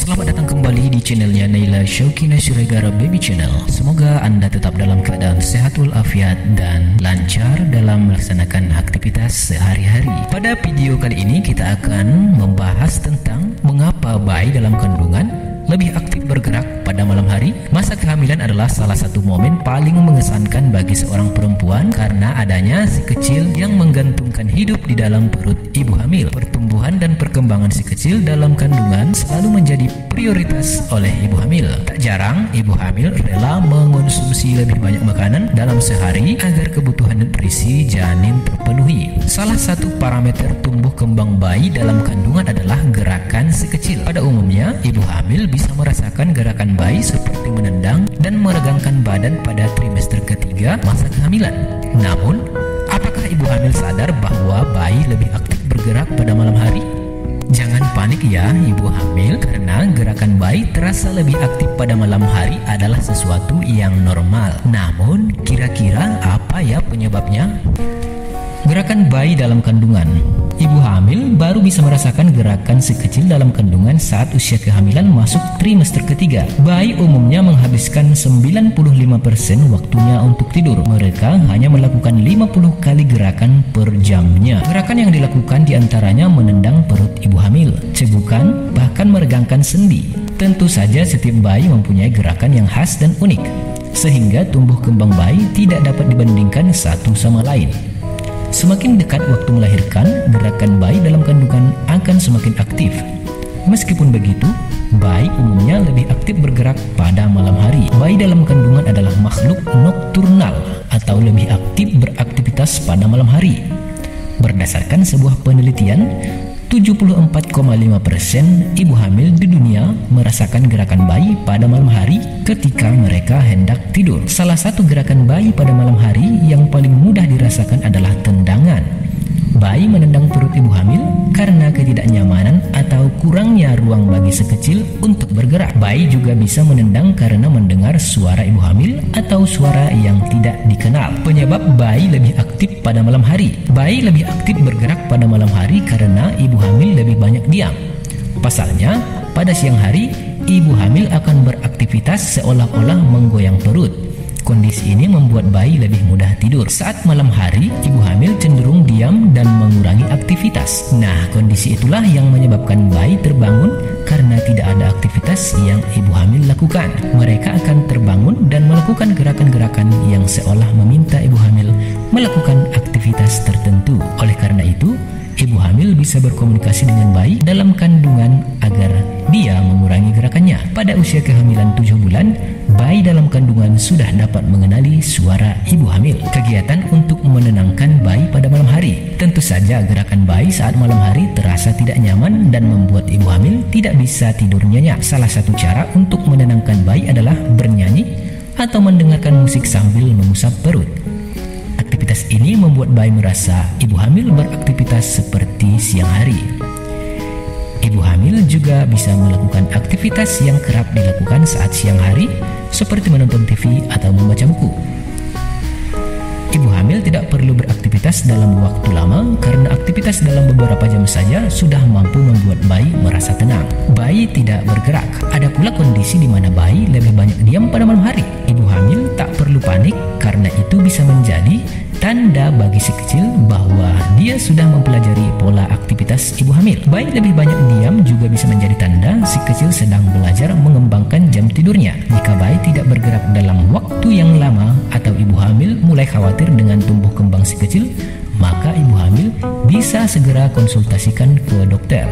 Selamat datang kembali di channelnya Naila Syaukina Siregar Baby Channel. Semoga Anda tetap dalam keadaan sehat walafiat dan lancar dalam melaksanakan aktivitas sehari-hari. Pada video kali ini kita akan membahas tentang mengapa bayi dalam kandungan lebih aktif bergerak pada malam hari. Masa kehamilan adalah salah satu momen paling mengesankan bagi seorang perempuan karena adanya si kecil yang menggantungkan hidup di dalam perut ibu hamil. Pertumbuhan dan perkembangan si kecil dalam kandungan selalu menjadi prioritas oleh ibu hamil. Tak jarang ibu hamil rela mengonsumsi lebih banyak makanan dalam sehari agar kebutuhan nutrisi janin terpenuhi. Salah satu parameter tumbuh kembang bayi dalam kandungan adalah gerakan si kecil. Pada umumnya ibu hamil bisa merasakan gerakan bayi seperti menendang dan meregangkan badan pada trimester ketiga masa kehamilan. Namun, apakah ibu hamil sadar bahwa bayi lebih aktif bergerak pada malam hari? Jangan panik ya ibu hamil, karena gerakan bayi terasa lebih aktif pada malam hari adalah sesuatu yang normal. Namun, kira-kira apa ya penyebabnya? Gerakan bayi dalam kandungan. Ibu hamil baru bisa merasakan gerakan si kecil dalam kandungan saat usia kehamilan masuk trimester ketiga. Bayi umumnya menghabiskan 95% waktunya untuk tidur. Mereka hanya melakukan 50 kali gerakan per jamnya. Gerakan yang dilakukan diantaranya menendang perut ibu hamil, cegukan, bahkan meregangkan sendi. Tentu saja setiap bayi mempunyai gerakan yang khas dan unik, sehingga tumbuh kembang bayi tidak dapat dibandingkan satu sama lain. Semakin dekat waktu melahirkan, gerakan bayi dalam kandungan akan semakin aktif. Meskipun begitu, bayi umumnya lebih aktif bergerak pada malam hari. Bayi dalam kandungan adalah makhluk nokturnal atau lebih aktif beraktivitas pada malam hari. Berdasarkan sebuah penelitian, 74,5% ibu hamil di dunia merasakan gerakan bayi pada malam hari ketika mereka hendak tidur. Salah satu gerakan bayi pada malam hari yang paling mudah dirasakan adalah tendangan. Bayi menendang perut ibu hamil karena ketidaknyamanan atau kurangnya ruang bagi si kecil untuk bergerak. Bayi juga bisa menendang karena mendengar suara ibu hamil atau suara yang tidak dikenal. Penyebab bayi lebih aktif pada malam hari. Bayi lebih aktif bergerak pada malam hari karena ibu hamil lebih banyak diam. Pasalnya, pada siang hari, ibu hamil akan beraktivitas seolah-olah menggoyang perut. Kondisi ini membuat bayi lebih mudah tidur. Saat malam hari, ibu hamil cenderung diam dan mengurangi aktivitas. Nah, kondisi itulah yang menyebabkan bayi terbangun karena tidak ada aktivitas yang ibu hamil lakukan. Mereka akan terbangun dan melakukan gerakan-gerakan yang seolah meminta ibu hamil melakukan aktivitas tertentu. Oleh karena itu, ibu hamil bisa berkomunikasi dengan bayi dalam kandungan agar dia mengurangi gerakannya. Pada usia kehamilan 7 bulan, bayi dalam kandungan sudah dapat mengenali suara ibu hamil. Kegiatan untuk menenangkan bayi pada malam hari. Tentu saja gerakan bayi saat malam hari terasa tidak nyaman dan membuat ibu hamil tidak bisa tidur nyenyak. Salah satu cara untuk menenangkan bayi adalah bernyanyi atau mendengarkan musik sambil mengusap perut. Aktivitas ini membuat bayi merasa ibu hamil beraktivitas seperti siang hari. Ibu hamil juga bisa melakukan aktivitas yang kerap dilakukan saat siang hari, seperti menonton TV atau membaca buku. Ibu hamil tidak perlu beraktivitas dalam waktu lama karena aktivitas dalam beberapa jam saja sudah mampu membuat bayi merasa tenang. Bayi tidak bergerak. Ada pula kondisi di mana bayi lebih banyak diam pada malam hari. Ibu hamil tak perlu panik karena itu bisa menjadi tanda bagi si kecil bahwa dia sudah mempelajari pola aktivitas ibu hamil. Bayi lebih banyak diam juga bisa menjadi tanda si kecil sedang belajar mengembangkan jam tidurnya. Jika bayi tidak bergerak dalam waktu yang lama atau ibu hamil mulai khawatir dengan tumbuh kembang si kecil, maka ibu hamil bisa segera konsultasikan ke dokter.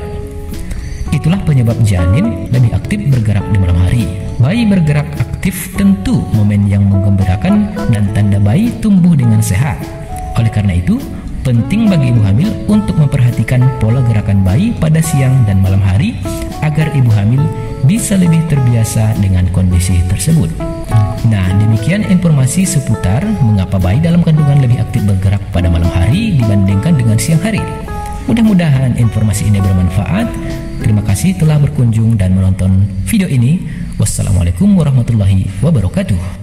Itulah penyebab janin lebih aktif bergerak di malam hari. Bayi bergerak aktif tentu momen yang menggembirakan dan tanda bayi tumbuh dengan sehat. Oleh karena itu, penting bagi ibu hamil untuk memperhatikan pola gerakan bayi pada siang dan malam hari agar ibu hamil bisa lebih terbiasa dengan kondisi tersebut. Nah, demikian informasi seputar mengapa bayi dalam kandungan lebih aktif bergerak pada malam hari dibandingkan dengan siang hari. Mudah-mudahan informasi ini bermanfaat. Terima kasih telah berkunjung dan menonton video ini. Wassalamualaikum warahmatullahi wabarakatuh.